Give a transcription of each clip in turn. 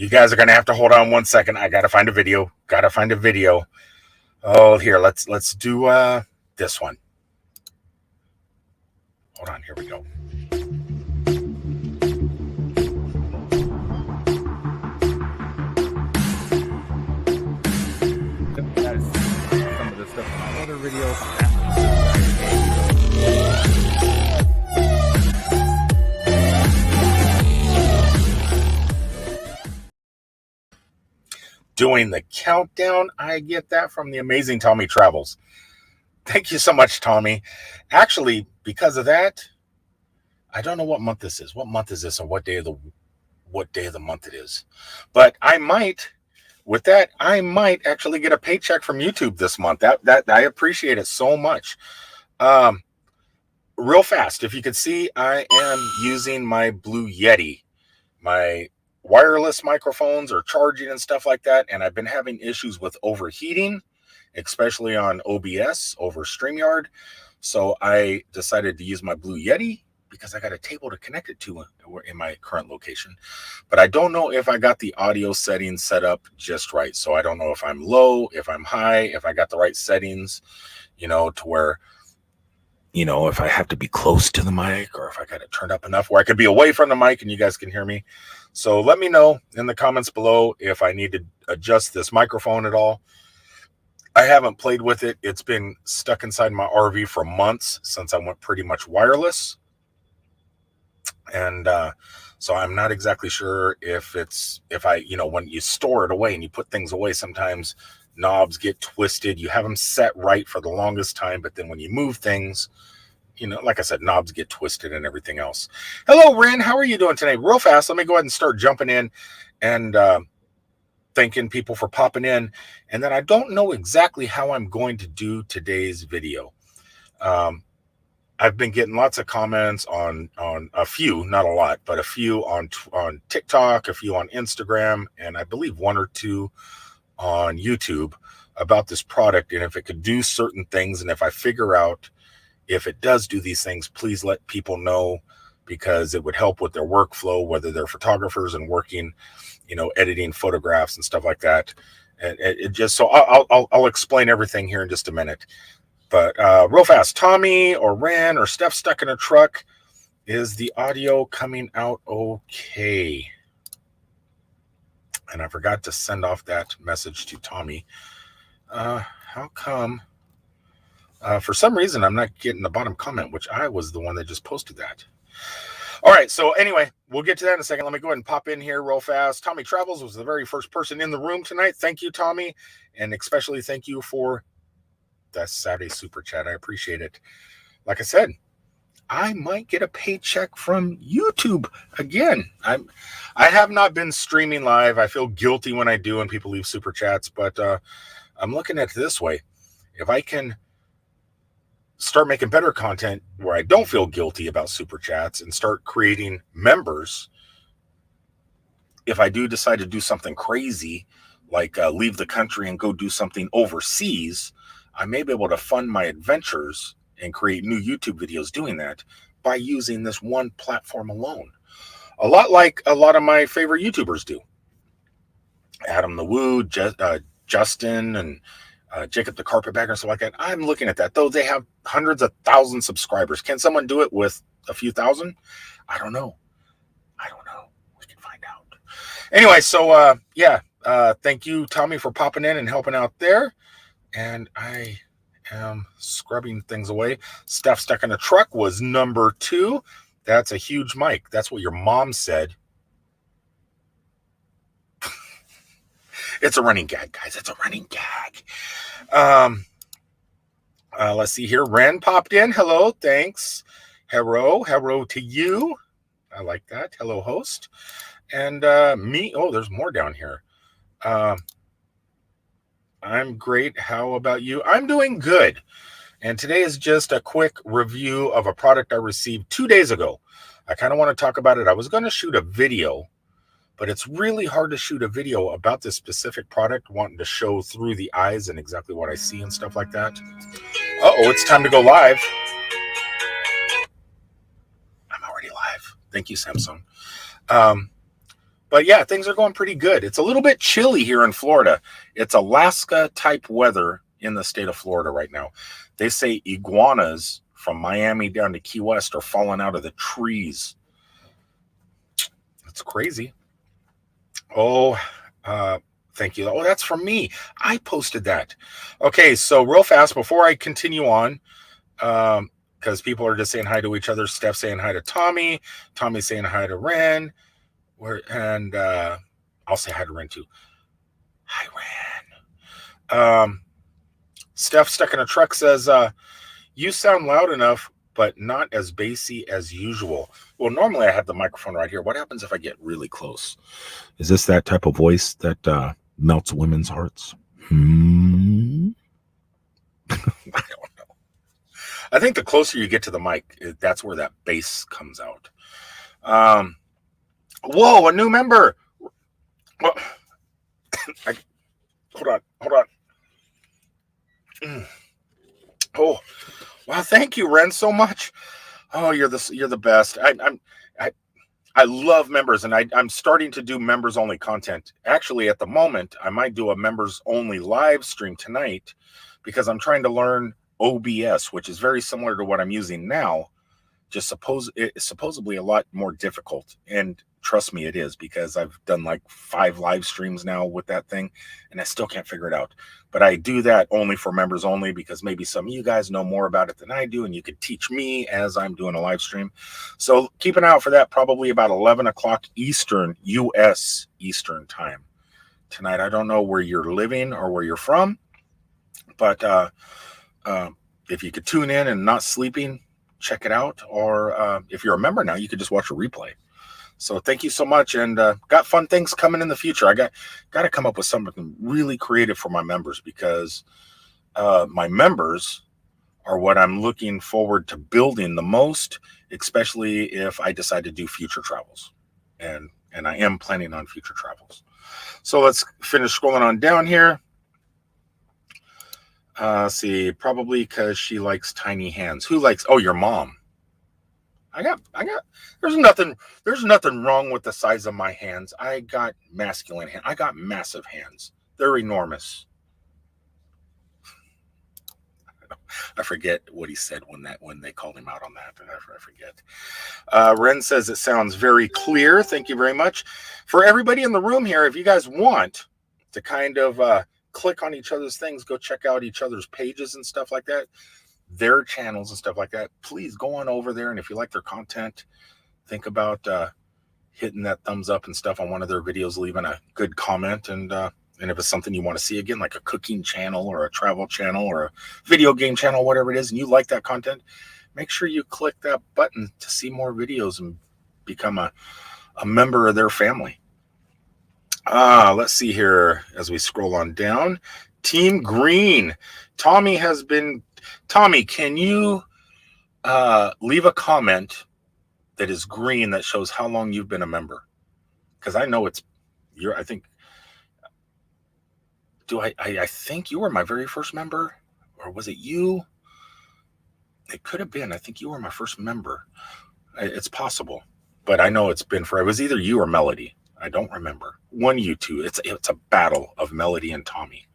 You guys are going to have to hold on 1 second. I got to find a video. Oh, here, let's do this one. Hold on, here we go. Some of the stuff in my other videos. Doing the countdown, I get that from the amazing Tommy Travels. Thank you so much, Tommy. Actually, because of that, I don't know what month this is. What month is this, or what day of the month it is? But I might actually get a paycheck from YouTube this month. That I appreciate it so much. Real fast, if you could see, I am using my Blue Yeti. My wireless microphones are charging and stuff like that, and I've been having issues with overheating, especially on OBS over StreamYard. So I decided to use my Blue Yeti because I got a table to connect it to in my current location. But I don't know if I got the audio settings set up just right. So I don't know if I'm low, if I'm high, if I got the right settings, to where, if I have to be close to the mic, or if I got it turned up enough where I could be away from the mic and you guys can hear me. So let me know in the comments below if I need to adjust this microphone at all. I haven't played with it. It's been stuck inside my RV for months since I went pretty much wireless. And so I'm not exactly sure if when you store it away and you put things away, sometimes knobs get twisted. You have them set right for the longest time, but then when you move things, like I said, knobs get twisted and everything else. Hello, Ren. How are you doing today? Real fast, let me go ahead and start jumping in and thanking people for popping in. And then I don't know exactly how I'm going to do today's video. I've been getting lots of comments on a few, not a lot, but a few on TikTok, a few on Instagram, and I believe 1 or 2 on YouTube about this product, and if it could do certain things, and if I figure out if it does do these things, please let people know, because it would help with their workflow, whether they're photographers and working, editing photographs and stuff like that. And it just, so I'll explain everything here in just a minute. But real fast, Tommy or Ran or Steph stuck in a truck, is the audio coming out okay? And I forgot to send off that message to Tommy. How come? For some reason, I'm not getting the bottom comment, which I was the one that just posted that. All right, so anyway, we'll get to that in a second. Let me go ahead and pop in here real fast. Tommy Travels was the very first person in the room tonight. Thank you, Tommy, and especially thank you for that Saturday super chat. I appreciate it. Like I said, I might get a paycheck from YouTube again. I have not been streaming live. I feel guilty when I do and people leave super chats, but I'm looking at it this way. If I can start making better content where I don't feel guilty about super chats and start creating members, if I do decide to do something crazy, like leave the country and go do something overseas, I may be able to fund my adventures and create new YouTube videos doing that by using this one platform alone. A lot like a lot of my favorite YouTubers do. Adam the Woo, Justin, and Jacob the Carpetbagger and stuff like that. I'm looking at that. Though they have hundreds of thousands of subscribers. Can someone do it with a few thousand? I don't know. We can find out. Anyway, so thank you, Tommy, for popping in and helping out there. And I am scrubbing things away. Stuff stuck in a truck was number 2. That's a huge mic. That's what your mom said. It's a running gag, guys. It's a running gag. Let's see here. Ren popped in. Hello. Thanks. Hello to you. I like that. Hello, host. And me. Oh, there's more down here. I'm great. How about you? I'm doing good. And today is just a quick review of a product I received 2 days ago. I kind of want to talk about it. I was going to shoot a video, but it's really hard to shoot a video about this specific product, wanting to show through the eyes and exactly what I see and stuff like that. Uh-oh, it's time to go live. I'm already live. Thank you, Samsung. But yeah, things are going pretty good. It's a little bit chilly here in Florida. It's Alaska type weather in the state of Florida right now. They say iguanas from Miami down to Key West are falling out of the trees. That's crazy. Oh, thank you. Oh, that's from me. I posted that. Okay, so real fast before I continue on, because people are just saying hi to each other. Steph saying hi to Tommy. Tommy saying hi to Ren. And I'll say hi to Ren too. Hi, Ren. Steph stuck in a truck says, you sound loud enough, but not as bassy as usual. Well, normally I have the microphone right here. What happens if I get really close? Is this that type of voice that melts women's hearts? I don't know. I think the closer you get to the mic, that's where that bass comes out. Whoa, a new member. Well, hold on. Oh, wow! Thank you, Ren, so much. Oh, you're the best. I love members, and I'm starting to do members only content. Actually, at the moment, I might do a members only live stream tonight because I'm trying to learn OBS, which is very similar to what I'm using now. Just it's supposedly a lot more difficult, and trust me, it is, because I've done like 5 live streams now with that thing, and I still can't figure it out. But I do that only for members only because maybe some of you guys know more about it than I do, and you could teach me as I'm doing a live stream. So keep an eye out for that, probably about 11 o'clock Eastern, U.S. Eastern time tonight. I don't know where you're living or where you're from, but if you could tune in and not sleeping, check it out. Or if you're a member now, you could just watch a replay. So thank you so much, and got fun things coming in the future. I got to come up with something really creative for my members, because my members are what I'm looking forward to building the most, especially if I decide to do future travels, and I am planning on future travels. So let's finish scrolling on down here. See, probably because she likes tiny hands. Who likes? Oh, your mom. I got. There's nothing wrong with the size of my hands. I got masculine hands. I got massive hands. They're enormous. I forget what he said when they called him out on that. I forget. Ren says it sounds very clear. Thank you very much. For everybody in the room here, if you guys want to kind of click on each other's things, go check out each other's pages and stuff like that, their channels and stuff like that, please go on over there. And if you like their content, think about hitting that thumbs up and stuff on one of their videos, leaving a good comment. And if it's something you want to see again, like a cooking channel or a travel channel or a video game channel, whatever it is, and you like that content, make sure you click that button to see more videos and become a member of their family. Let's see here as we scroll on down. Team Green. Tommy, can you leave a comment that is green that shows how long you've been a member? Because I know I think you were my very first member, or was it you? It could have been. I think you were my first member. It's possible, but I know it's been forever. It was either you or Melody. I don't remember. One of you two. It's a battle of Melody and Tommy.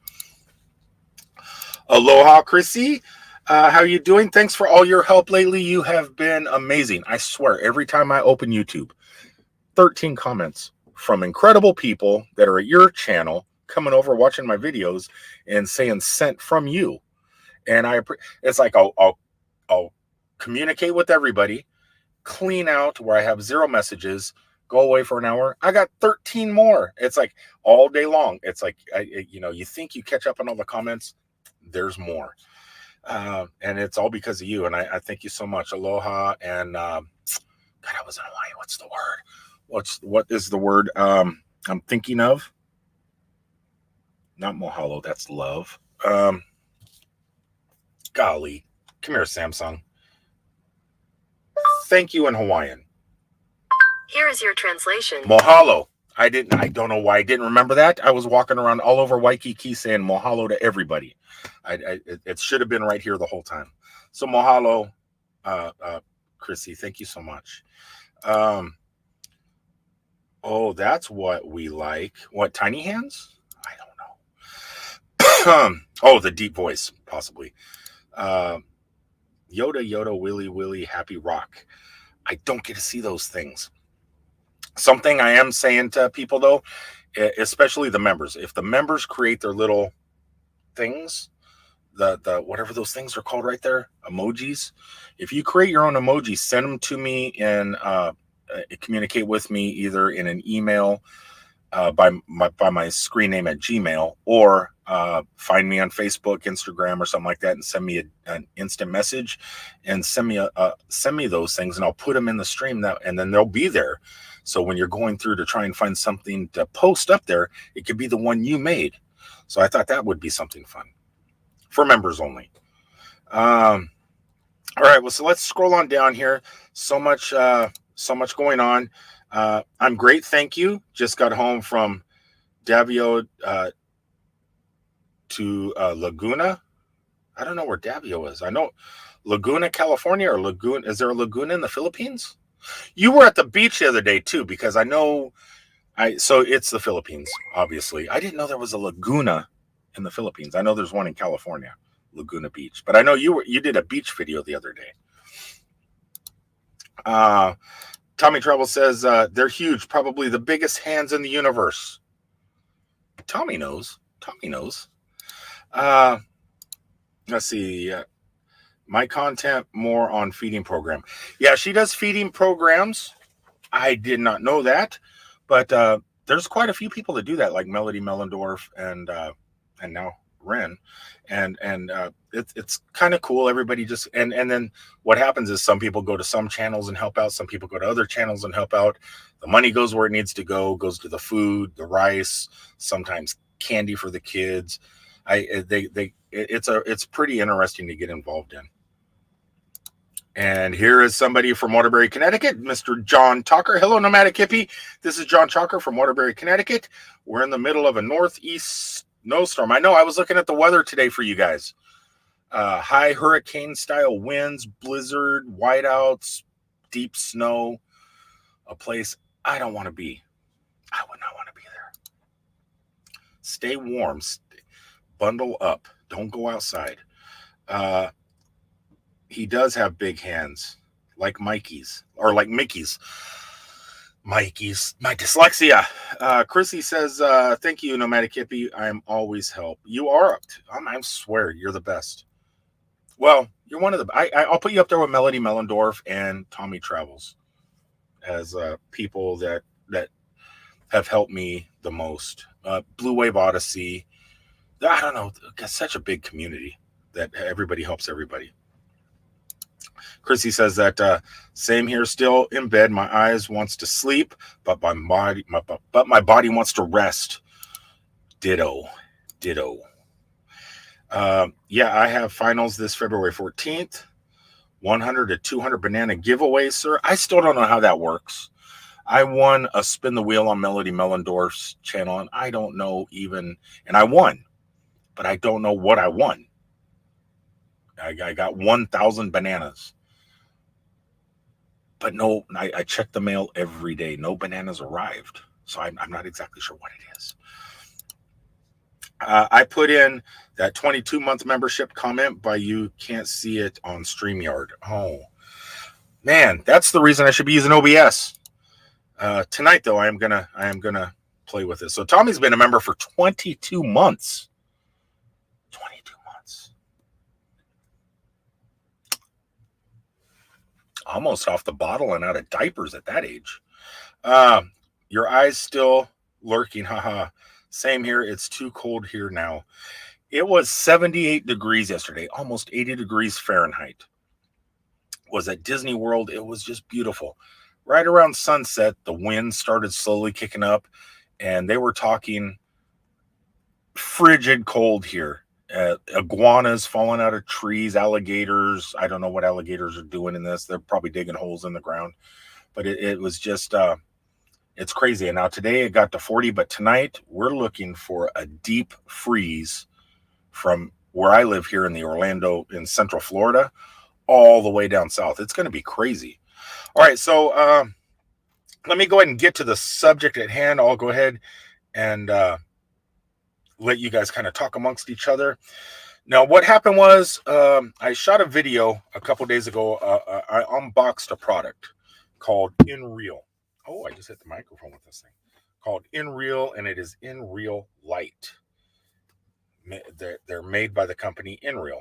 Aloha, Chrissy. How you doing? Thanks for all your help lately. You have been amazing. I swear, every time I open YouTube, 13 comments from incredible people that are at your channel coming over, watching my videos, and saying sent from you. And it's like I'll communicate with everybody, clean out where I have 0 messages, go away for an hour. I got 13 more. It's like all day long. It's like, you think you catch up on all the comments. There's more. And it's all because of you. And I thank you so much. Aloha. And God, I was in Hawaii. What's the word? What is the word I'm thinking of? Not mahalo. That's love. Golly. Come here, Samsung. Thank you in Hawaiian. Here is your translation. Mahalo. I don't know why I didn't remember that. I was walking around all over Waikiki saying mahalo to everybody. It should have been right here the whole time. So mahalo, Chrissy. Thank you so much. Oh, that's what we like. What, tiny hands? I don't know. Oh, the deep voice, possibly. Uh, Yoda, Yoda, Willy, Willy, Happy Rock. I don't get to see those things. Something I am saying to people, though, especially the members, if the members create their little things, the whatever those things are called right there, emojis. If you create your own emojis, send them to me and communicate with me either in an email by my screen name at Gmail, or find me on Facebook, Instagram, or something like that, and send me an instant message, and send me those things, and I'll put them in the stream and then they'll be there. So when you're going through to try and find something to post up there, it could be the one you made. So I thought that would be something fun for members only. All right, well, so let's scroll on down here. So much going on. I'm great, thank you. Just got home from Davio to Laguna. I don't know where Davio is. I know Laguna, California, or Laguna. Is there a Laguna in the Philippines? You were at the beach the other day too, because I know. So it's the Philippines, obviously. I didn't know there was a Laguna in the Philippines. I know there's one in California, Laguna Beach, but I know you did a beach video the other day. Tommy Travel says they're huge, probably the biggest hands in the universe. Tommy knows. Tommy knows. Let's see. My content more on feeding program. Yeah, she does feeding programs. I did not know that, but there's quite a few people that do that, like Melody Mellendorf and now Ren, and it's kind of cool. Everybody just and then what happens is some people go to some channels and help out. Some people go to other channels and help out. The money goes where it needs to go. Goes to the food, the rice, sometimes candy for the kids. It's pretty interesting to get involved in. And here is somebody from Waterbury, Connecticut, Mr. John Talker. Hello, Nomadic Hippie. This is John Talker from Waterbury, Connecticut. We're in the middle of a northeast snowstorm. I know, I was looking at the weather today for you guys. High hurricane-style winds, blizzard, whiteouts, deep snow. A place I don't want to be. I would not want to be there. Stay warm. Bundle up. Don't go outside. He does have big hands, like Mikey's, or like Mickey's. Mikey's, my dyslexia. Chrissy says, thank you, Nomadic Hippie. I am always help. You are, I swear, you're the best. Well, you're one of the, I'll put you up there with Melody Mellendorf and Tommy Travels as people that have helped me the most. Blue Wave Odyssey. I don't know, it's such a big community that everybody helps everybody. Chrissy says that same here, still in bed. My eyes wants to sleep, but my body wants to rest. Ditto. Yeah, I have finals this February 14th. 100 to 200 banana giveaway, sir. I still don't know how that works. I won a spin the wheel on Melody Mellendorf's channel, and I don't know even, and I won, but I don't know what I won. I got 1,000 bananas. But no, I check the mail every day. No bananas arrived. So I'm not exactly sure what it is. I put in that 22-month membership comment, but you can't see it on StreamYard. Oh, man, that's the reason I should be using OBS. Tonight, though, I am gonna play with it. So Tommy's been a member for 22 months. 22 months. Almost off the bottle and out of diapers at that age. Your eyes still lurking. Haha. Same here. It's too cold here now. It was 78 degrees yesterday, almost 80 degrees Fahrenheit. Was at Disney World. It was just beautiful. Right around sunset, the wind started slowly kicking up, and they were talking frigid cold here. Iguanas falling out of trees, alligators. I don't know what alligators are doing in this. They're probably digging holes in the ground. But it was just, it's crazy. And now today it got to 40, but tonight we're looking for a deep freeze from where I live here in the Orlando, in Central Florida, all the way down south. It's going to be crazy. All right, so let me go ahead and get to the subject at hand. I'll go ahead and let you guys kind of talk amongst each other. Now, what happened was I shot a video a couple days ago. I unboxed a product called Nreal. Oh, I just hit the microphone with this thing. Called Nreal, and it is Nreal Light. They're made by the company Nreal.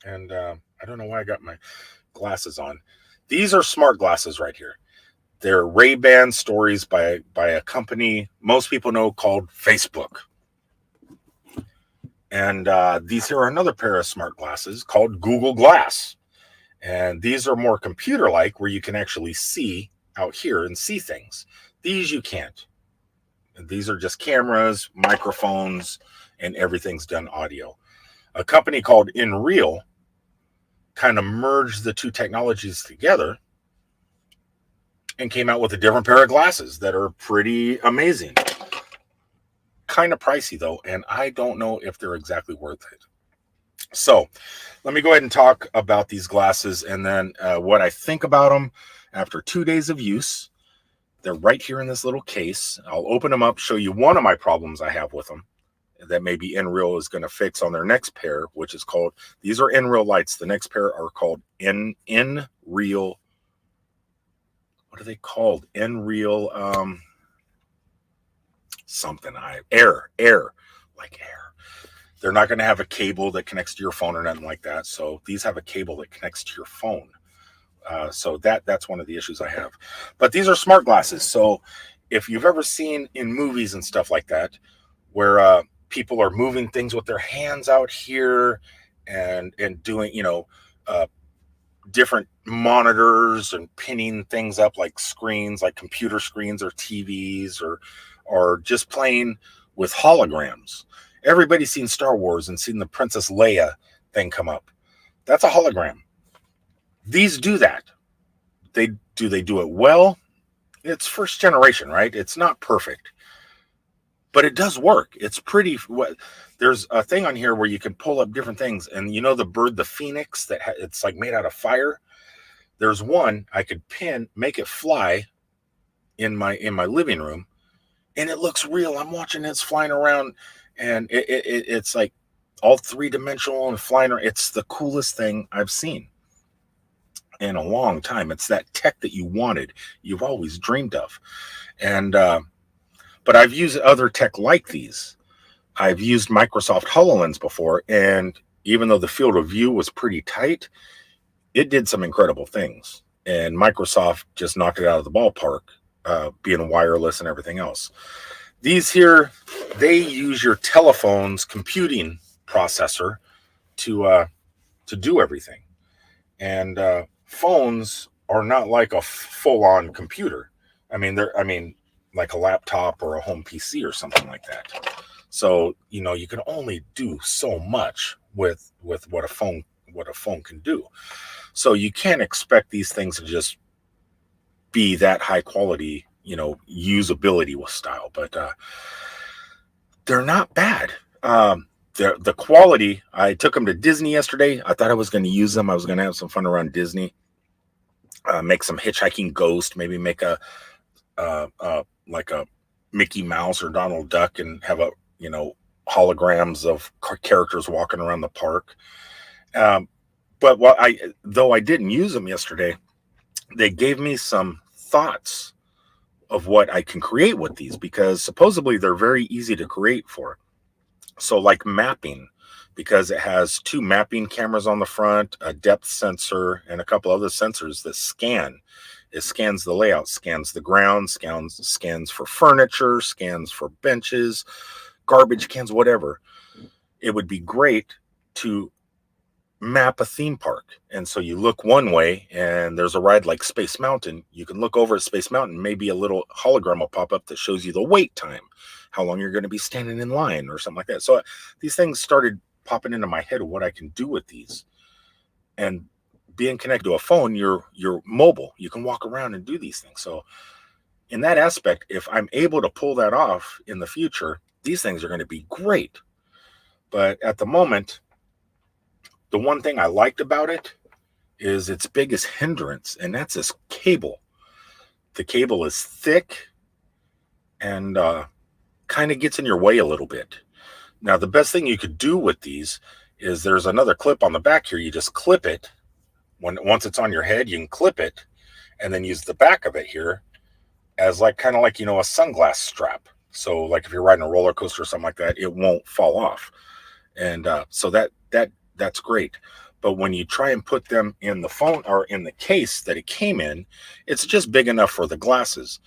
And I don't know why I got my glasses on. These are smart glasses right here. They're Ray-Ban Stories by a company most people know called Facebook. And these here are another pair of smart glasses called Google Glass. And these are more computer-like, where you can actually see out here and see things. These you can't. And these are just cameras, microphones, and everything's done audio. A company called Nreal kind of merged the two technologies together and came out with a different pair of glasses that are pretty amazing. Kind of pricey though, and I don't know if they're exactly worth it. So let me go ahead and talk about these glasses, and then what I think about them after 2 days of use. They're right here in this little case. I'll open them up, show you one of my problems I have with them that maybe Nreal is going to fix on their next pair, which is called, these are Nreal lights. The next pair are called Nreal. What are they called? Nreal something. Air, like air. They're not going to have a cable that connects to your phone or nothing like that. So these have a cable that connects to your phone. So that's one of the issues I have. But these are smart glasses. So if you've ever seen in movies and stuff like that, where people are moving things with their hands out here and doing, different monitors and pinning things up like screens, like computer screens or TVs, or just playing with holograms. Everybody's seen Star Wars and seen the Princess Leia thing come up. That's a hologram. These do that. They do it well. It's first generation, right? It's not perfect, but it does work. It's pretty. There's a thing on here where you can pull up different things, and the bird, the phoenix, that it's like made out of fire. There's one I could make it fly in my living room, and it looks real. I'm watching it's flying around, and it's like all 3-dimensional and flying around. It's the coolest thing I've seen in a long time. It's that tech that you've always dreamed of. And but I've used other tech like these. I've used Microsoft HoloLens before, and even though the field of view was pretty tight, it did some incredible things. And Microsoft just knocked it out of the ballpark, being wireless and everything else. These here, they use your telephone's computing processor to do everything. And phones are not like a full-on computer. I mean, like a laptop or a home PC or something like that. So you can only do so much with what a phone can do. So you can't expect these things to just be that high quality, usability with style. But they're not bad. The quality, I took them to Disney yesterday. I thought I was going to use them. I was going to have some fun around Disney, make some hitchhiking ghost, maybe make like a Mickey Mouse or Donald Duck and have holograms of characters walking around the park. But though I didn't use them yesterday, they gave me some thoughts of what I can create with these, because supposedly they're very easy to create for. So like mapping, because it has 2 mapping cameras on the front, a depth sensor, and a couple other sensors that scan. It scans the layout, scans the ground, scans for furniture, scans for benches, garbage cans, whatever. It would be great to map a theme park. And so you look one way and there's a ride like Space Mountain. You can look over at Space Mountain, maybe a little hologram will pop up that shows you the wait time, how long you're going to be standing in line or something like that. So these things started popping into my head of what I can do with these. And being connected to a phone, you're mobile. You can walk around and do these things. So in that aspect, if I'm able to pull that off in the future, these things are going to be great. But at the moment, the one thing I liked about it is its biggest hindrance, and that's this cable. the cable is thick and kind of gets in your way a little bit. Now, the best thing you could do with these is there's another clip on the back here. You just clip it. Once it's on your head, you can clip it and then use the back of it here as like kind of like, a sunglass strap. So like if you're riding a roller coaster or something like that, it won't fall off. And so that's great. But when you try and put them in the phone or in the case that it came in, it's just big enough for the glasses.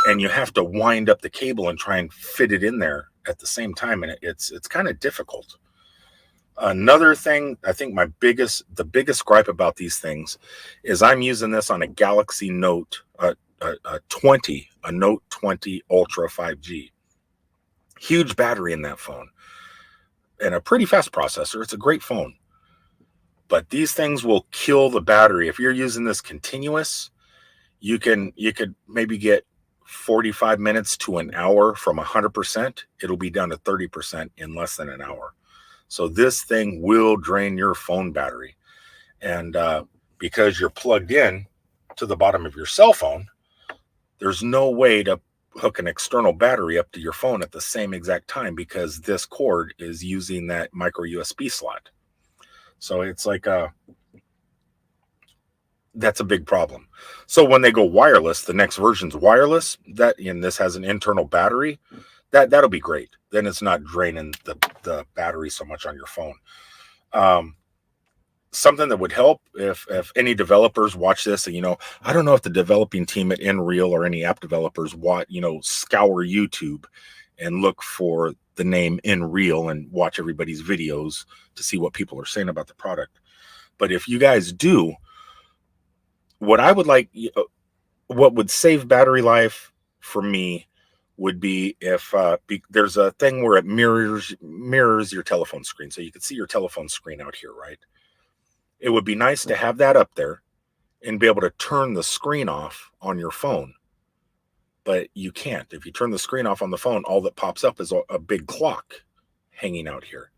And you have to wind up the cable and try and fit it in there at the same time. And it's kind of difficult. Another thing, I think the biggest gripe about these things is I'm using this on a Galaxy Note, a Note 20 Ultra 5G. Huge battery in that phone and a pretty fast processor. It's a great phone. But these things will kill the battery. If you're using this continuous, you could maybe get 45 minutes to an hour from 100%. It'll be down to 30% in less than an hour. So this thing will drain your phone battery. And because you're plugged in to the bottom of your cell phone, there's no way to hook an external battery up to your phone at the same exact time because this cord is using that micro USB slot. So it's like that's a big problem. So when they go wireless, the next version's wireless, and this has an internal battery, that'll be great. Then it's not draining the battery so much on your phone. Something that would help if any developers watch this, and I don't know if the developing team at Nreal or any app developers scour YouTube and look for the name Nreal and watch everybody's videos to see what people are saying about the product. But if you guys do, what I would like, what would save battery life for me would be if there's a thing where it mirrors your telephone screen. So you can see your telephone screen out here, right? It would be nice to have that up there and be able to turn the screen off on your phone. But you can't. If you turn the screen off on the phone, all that pops up is a big clock hanging out here.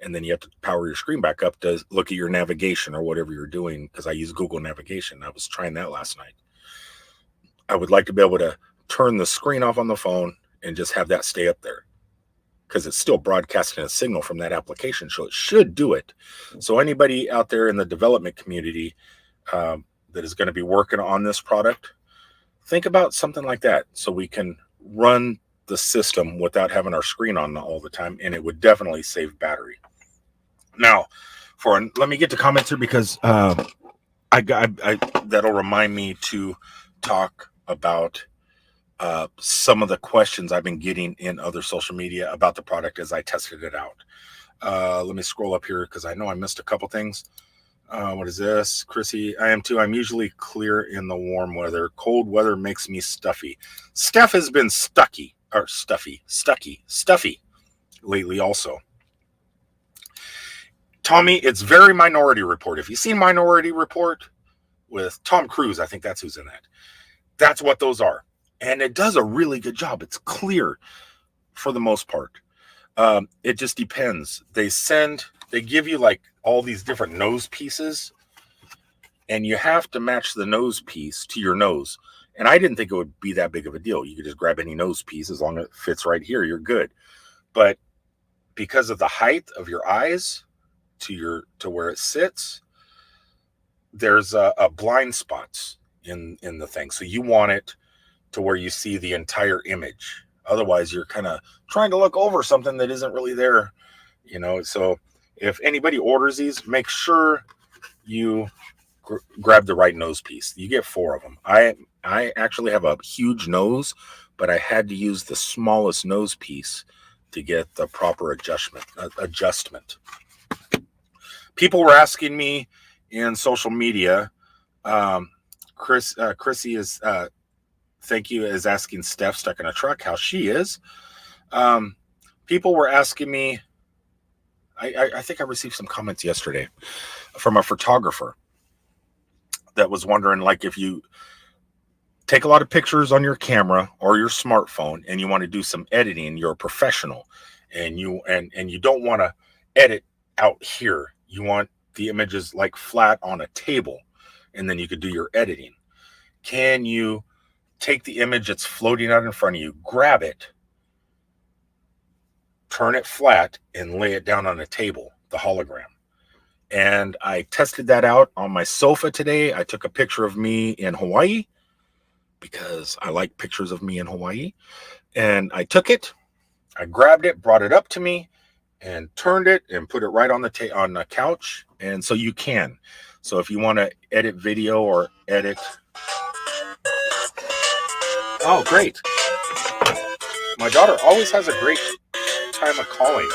And then you have to power your screen back up to look at your navigation or whatever you're doing, because I use Google Navigation. I was trying that last night. I would like to be able to turn the screen off on the phone and just have that stay up there, because it's still broadcasting a signal from that application. So it should do it. So anybody out there in the development community that is going to be working on this product, think about something like that so we can run the system without having our screen on all the time, and it would definitely save battery. Now, let me get to comments here, because that'll remind me to talk about some of the questions I've been getting in other social media about the product as I tested it out. Let me scroll up here because I know I missed a couple things. What is this? Chrissy, I am too. I'm usually clear in the warm weather. Cold weather makes me stuffy. Steph has been stucky lately also. Tommy, it's very Minority Report. If you've seen Minority Report with Tom Cruise, I think that's who's in that. That's what those are. And it does a really good job. It's clear for the most part. It just depends. They give you like all these different nose pieces, and you have to match the nose piece to your nose. And I didn't think it would be that big of a deal. You could just grab any nose piece. As long as it fits right here, you're good. But because of the height of your eyes to where it sits, there's a blind spots in the thing. So you want it to where you see the entire image. Otherwise, you're kind of trying to look over something that isn't really there, So if anybody orders these, make sure you grab the right nose piece. You get 4 of them. I actually have a huge nose, but I had to use the smallest nose piece to get the proper adjustment. People were asking me in social media. Chrissy is thank you, is asking Steph stuck in a truck how she is. People were asking me. I think I received some comments yesterday from a photographer that was wondering, like, if you take a lot of pictures on your camera or your smartphone and you want to do some editing, you're a professional, and you don't want to edit out here. You want the images like flat on a table, and then you could do your editing. can you take the image that's floating out in front of you, grab it, turn it flat, and lay it down on a table, the hologram. And I tested that out on my sofa today. I took a picture of me in Hawaii because I like pictures of me in Hawaii. And I took it, I grabbed it, brought it up to me, and turned it and put it right on the couch. And so you can. So if you want to edit video or edit. Oh, great. My daughter always has a great time of calling.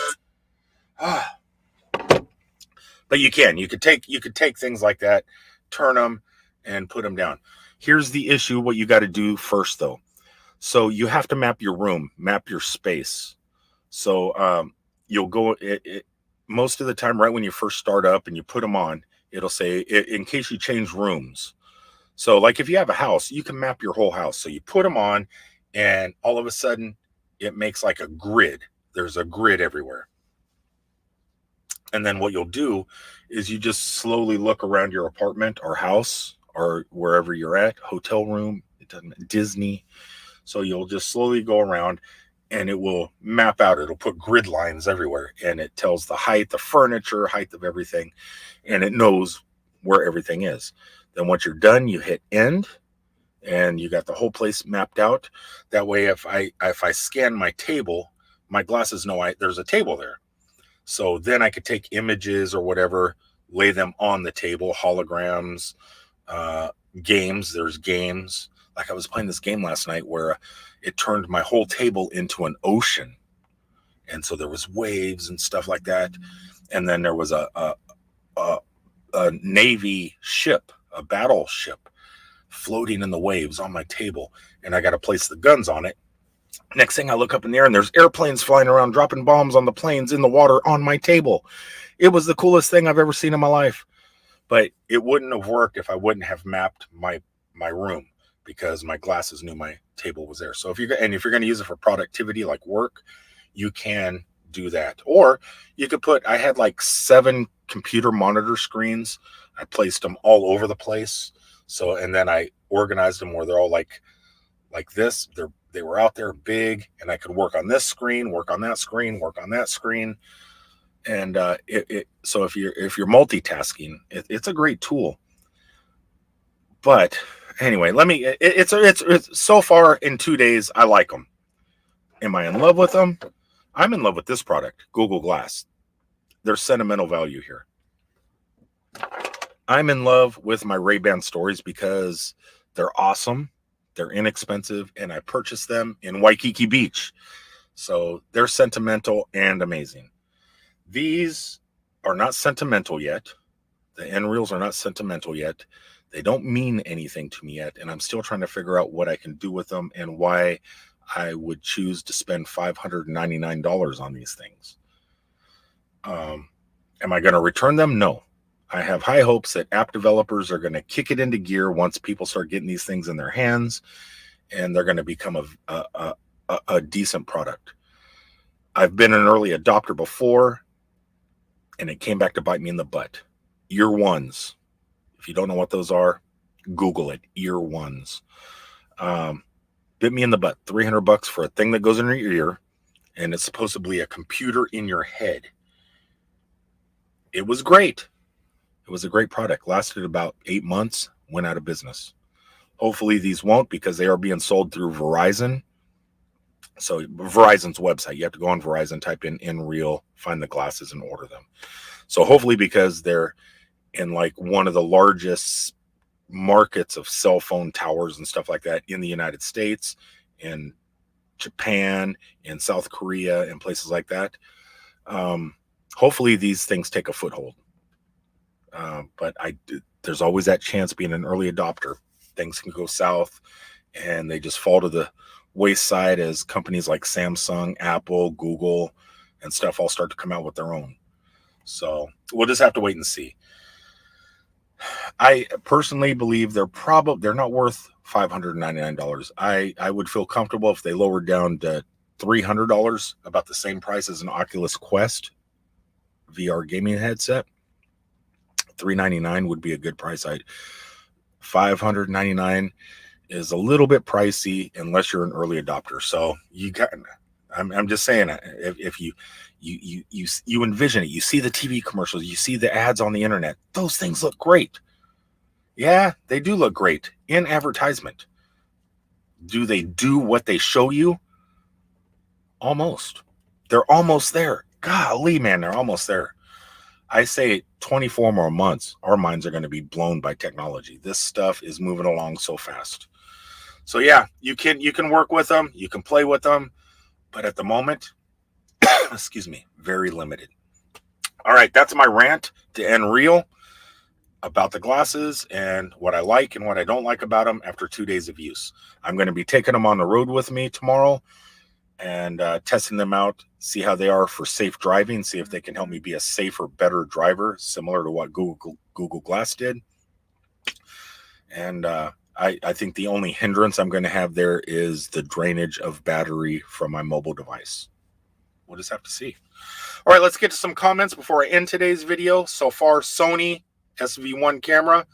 But you could take things like that, turn them, and put them down. Here's the issue: what you got to do first, though. So you have to map your room, map your space. So you'll go most of the time right when you first start up and you put them on. It'll say in case you change rooms. So like if you have a house, you can map your whole house. So you put them on, and all of a sudden, it makes like a grid. There's a grid everywhere. And then what you'll do is you just slowly look around your apartment or house or wherever you're at, hotel room, Disney. So you'll just slowly go around and it will map out. It'll put grid lines everywhere, and it tells the height, the furniture, height of everything, and it knows where everything is. Then once you're done, you hit end, and you got the whole place mapped out. That way, if I scan my table, my glasses know there's a table there. So then I could take images or whatever, lay them on the table, holograms, games. There's games. Like I was playing this game last night where it turned my whole table into an ocean. And so there was waves and stuff like that. And then there was a Navy ship, a battleship floating in the waves on my table. And I got to place the guns on it. Next thing I look up in the air and there's airplanes flying around, dropping bombs on the planes in the water on my table. It was the coolest thing I've ever seen in my life. But it wouldn't have worked if I wouldn't have mapped my room, because my glasses knew my table was there. So if you're going to use it for productivity like work, you can do that. Or you could I had like 7 computer monitor screens. I placed them all over the place. So, and then I organized them where they're all like this. They were out there big, and I could work on this screen, work on that screen, work on that screen. And so if you're multitasking, it's a great tool. But anyway, it's so far in 2 days, I like them. Am I in love with them? I'm in love with this product, Google Glass. There's sentimental value here. I'm in love with my Ray-Ban Stories because they're awesome. They're inexpensive, and I purchased them in Waikiki Beach. So they're sentimental and amazing. These are not sentimental yet. The Nreals are not sentimental yet. They don't mean anything to me yet, and I'm still trying to figure out what I can do with them and why I would choose to spend $599 on these things. Am I going to return them? No. I have high hopes that app developers are going to kick it into gear once people start getting these things in their hands, and they're going to become a decent product. I've been an early adopter before, and it came back to bite me in the butt. Ear ones. If you don't know what those are, Google it. Ear ones. Bit me in the butt. $300 for a thing that goes in your ear, and it's supposedly a computer in your head. It was great. It was a great product. Lasted about 8 months, went out of business. Hopefully these won't, because they are being sold through Verizon. So Verizon's website, you have to go on Verizon, type in Nreal, find the glasses, and order them. So hopefully, because they're in like one of the largest markets of cell phone towers and stuff like that in the United States, in Japan, in South Korea, and places like that. Hopefully these things take a foothold. But there's always that chance, being an early adopter. Things can go south and they just fall to the wayside as companies like Samsung, Apple, Google, and stuff all start to come out with their own. So we'll just have to wait and see. I personally believe they're not worth $599. I would feel comfortable if they lowered down to $300, about the same price as an Oculus Quest VR gaming headset. $399 would be a good price. $599 is a little bit pricey unless you're an early adopter. So you got, I'm just saying, if you envision it, you see the TV commercials, you see the ads on the internet, those things look great. Yeah, they do look great in advertisement. Do they do what they show you? Almost. They're almost there. Golly, man, they're almost there. I say 24 more months, our minds are going to be blown by technology. This stuff is moving along so fast. So yeah, you can work with them, you can play with them, but at the moment, excuse me, very limited. All right, that's my rant to Nreal about the glasses and what I like and what I don't like about them after 2 days of use. I'm going to be taking them on the road with me tomorrow and testing them out, see how they are for safe driving, see if they can help me be a safer, better driver, similar to what Google Glass did. And I think the only hindrance I'm going to have there is the drainage of battery from my mobile device. We'll just have to see. All right, let's get to some comments before I end today's video. So far, Sony SV1 camera,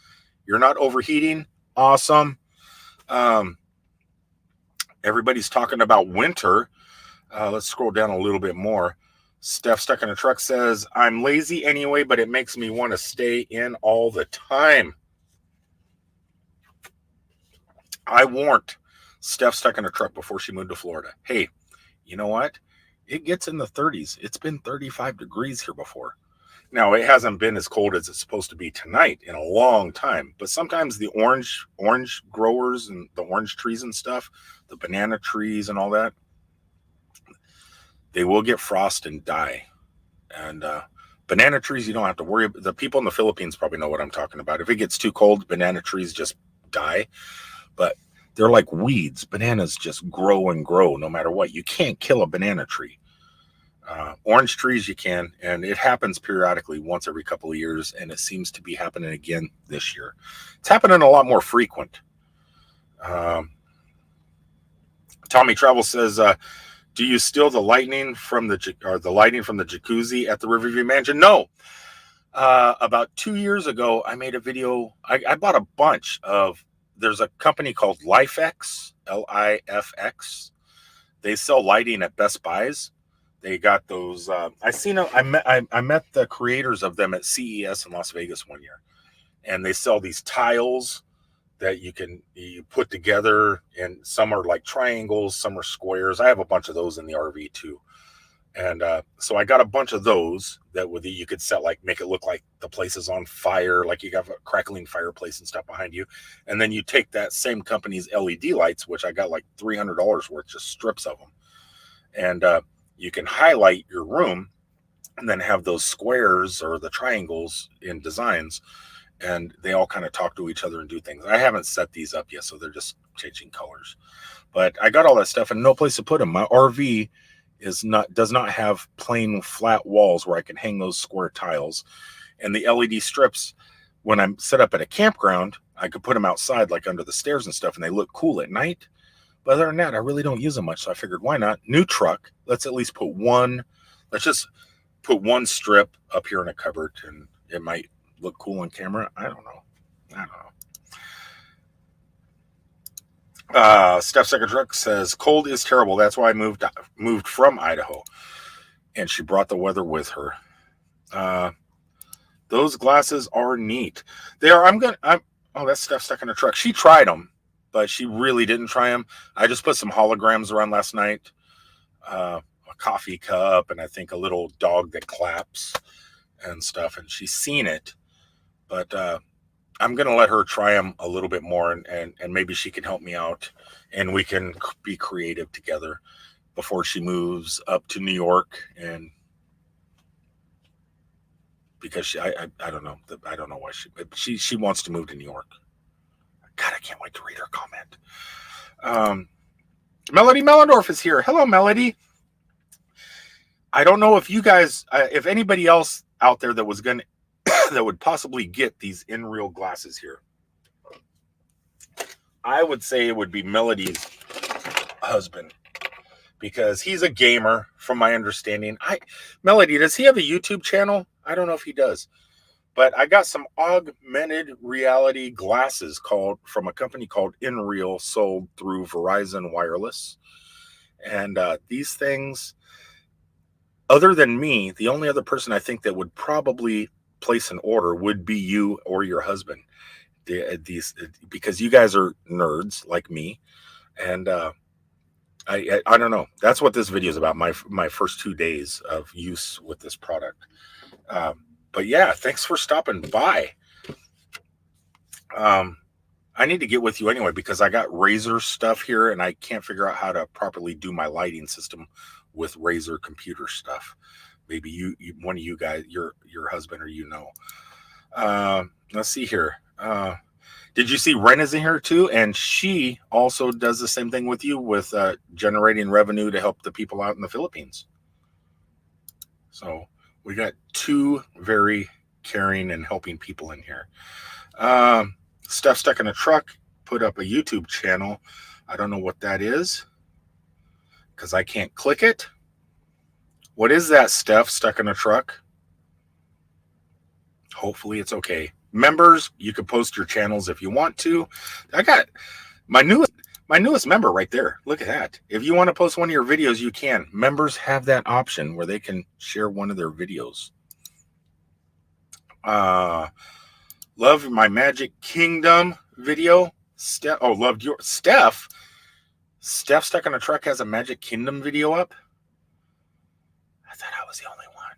you're not overheating. Awesome. Everybody's talking about winter. Let's scroll down a little bit more. Steph Stuck in a Truck says, I'm lazy anyway, but it makes me want to stay in all the time. I warned Steph Stuck in a Truck before she moved to Florida. Hey, you know what? It gets in the 30s. It's been 35 degrees here before. Now, it hasn't been as cold as it's supposed to be tonight in a long time, but sometimes the orange growers and the orange trees and stuff, the banana trees and all that, they will get frost and die. And banana trees, you don't have to worry. The people in the Philippines probably know what I'm talking about. If it gets too cold, banana trees just die. But they're like weeds. Bananas just grow and grow no matter what. You can't kill a banana tree. Orange trees you can, and it happens periodically once every couple of years, and it seems to be happening again this year. It's happening a lot more frequent. Tommy Travel says, do you steal the lighting from the jacuzzi at the Riverview Mansion? No. About 2 years ago, I made a video. I bought a bunch of. There's a company called Lifx, Lifx. They sell lighting at Best Buys. They got those. I met the creators of them at CES in Las Vegas one year, and they sell these tiles that you put together, and some are like triangles, some are squares. I have a bunch of those in the RV too. And so I got a bunch of those that you could set, like, make it look like the place is on fire, like you have a crackling fireplace and stuff behind you. And then you take that same company's LED lights, which I got like $300 worth, just strips of them. And you can highlight your room and then have those squares or the triangles in designs, and they all kind of talk to each other and do things. I haven't set these up yet, so they're just changing colors. But I got all that stuff and no place to put them. My RV does not have plain flat walls where I can hang those square tiles. And the LED strips, when I'm set up at a campground, I could put them outside, like under the stairs and stuff, and they look cool at night. But other than that, I really don't use them much. So I figured, why not? New truck. Let's at least put one. Let's just put one strip up here in a cupboard, and it might look cool on camera. I don't know. Steph Second Truck says, cold is terrible. That's why I moved from Idaho. And she brought the weather with her. Those glasses are neat. They are. Oh, that's Steph Stuck in a Truck. She tried them, but she really didn't try them. I just put some holograms around last night. A coffee cup, and I think a little dog that claps and stuff. And she's seen it. But I'm going to let her try them a little bit more, and maybe she can help me out, and we can be creative together before she moves up to New York. And because I don't know. I don't know why she wants to move to New York. God, I can't wait to read her comment. Melody Mellendorf is here. Hello, Melody. I don't know if you guys, if anybody else out there that was that would possibly get these Nreal glasses here. I would say it would be Melody's husband, because he's a gamer, from my understanding. Melody, does he have a YouTube channel? I don't know if he does, But I got some augmented reality glasses from a company called Nreal, sold through Verizon Wireless. And these things, other than me, the only other person I think that would probably place an order would be you or your husband. These, because you guys are nerds like me, and I don't know. That's what this video is about. My first 2 days of use with this product. But yeah, thanks for stopping by. I need to get with you anyway because I got Razer stuff here and I can't figure out how to properly do my lighting system with Razer computer stuff. Maybe one of you guys, your husband or let's see here. Did you see Ren is in here too? And she also does the same thing with you with generating revenue to help the people out in the Philippines. So we got two very caring and helping people in here. Stuff Stuck in a Truck put up a YouTube channel. I don't know what that is because I can't click it. What is that, Steph Stuck in a Truck? Hopefully it's okay. Members, you can post your channels if you want to. I got my newest member right there. Look at that. If you want to post one of your videos, you can. Members have that option where they can share one of their videos. Love my Magic Kingdom video. Loved your Steph. Steph Stuck in a Truck has a Magic Kingdom video up. I thought I was the only one.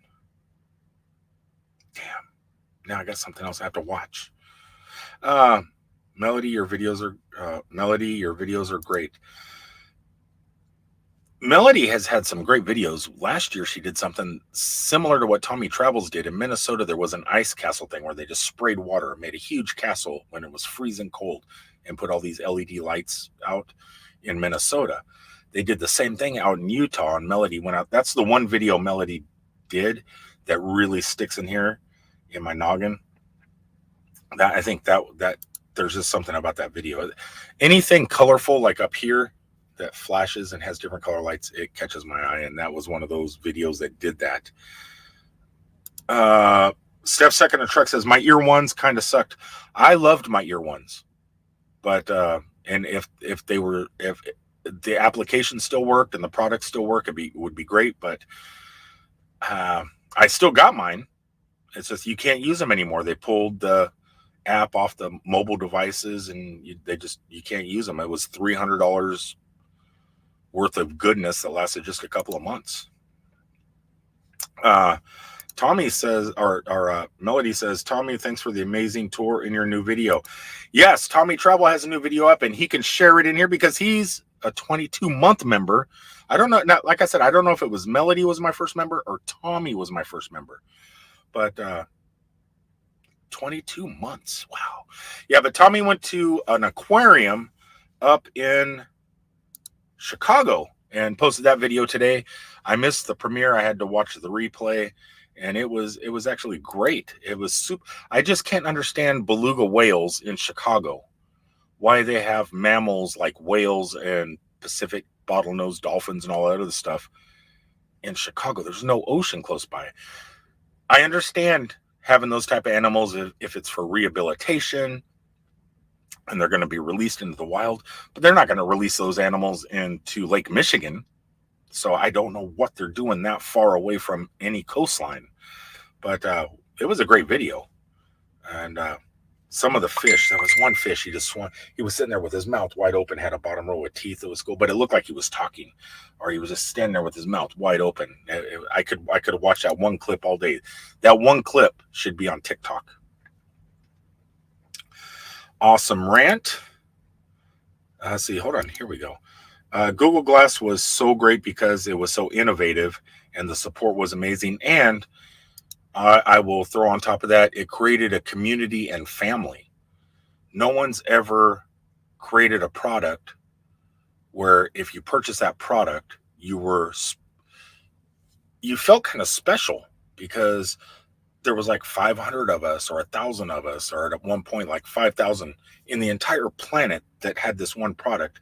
Damn. Now I got something else I have to watch. Melody, your videos are great. Melody has had some great videos. Last year, she did something similar to what Tommy Travels did. In Minnesota, there was an ice castle thing where they just sprayed water and made a huge castle when it was freezing cold and put all these LED lights out in Minnesota. They did the same thing out in Utah, and Melody went out. That's the one video Melody did that really sticks in here in my noggin. I think that there's just something about that video. Anything colorful like up here that flashes and has different color lights, it catches my eye, and that was one of those videos that did that. Steph Stuck in a Truck says my ear ones kind of sucked. I loved my ear ones, but and if the application still worked and the product still worked, it would be great. But I still got mine. It's just you can't use them anymore. They pulled the app off the mobile devices, and you can't use them. It was $300 worth of goodness that lasted just a couple of months. Tommy says, or Melody says, Tommy, thanks for the amazing tour in your new video. Yes, Tommy Travel has a new video up, and he can share it in here because he's a 22-month member. I don't know. Like I said, I don't know if it was Melody was my first member or Tommy was my first member, but 22 months. Wow. Yeah, but Tommy went to an aquarium up in Chicago and posted that video today. I missed the premiere. I had to watch the replay, and it was actually great. It was super. I just can't understand beluga whales in Chicago. Why they have mammals like whales and Pacific bottlenose dolphins and all that other stuff in Chicago. There's no ocean close by. I understand having those type of animals if it's for rehabilitation and they're going to be released into the wild, but they're not going to release those animals into Lake Michigan. So I don't know what they're doing that far away from any coastline, but it was a great video. And some of the fish, there was one fish, he was sitting there with his mouth wide open, had a bottom row of teeth. It was cool, but it looked like he was talking, or he was just standing there with his mouth wide open. I could have watched that one clip all day. That one clip should be on TikTok. Awesome rant. Let's see, hold on, here we go. Google Glass was so great because it was so innovative and the support was amazing. And I will throw on top of that, it created a community and family. No one's ever created a product where if you purchase that product, you felt kind of special because there was like 500 of us or 1,000 of us, or at one point like 5,000 in the entire planet that had this one product,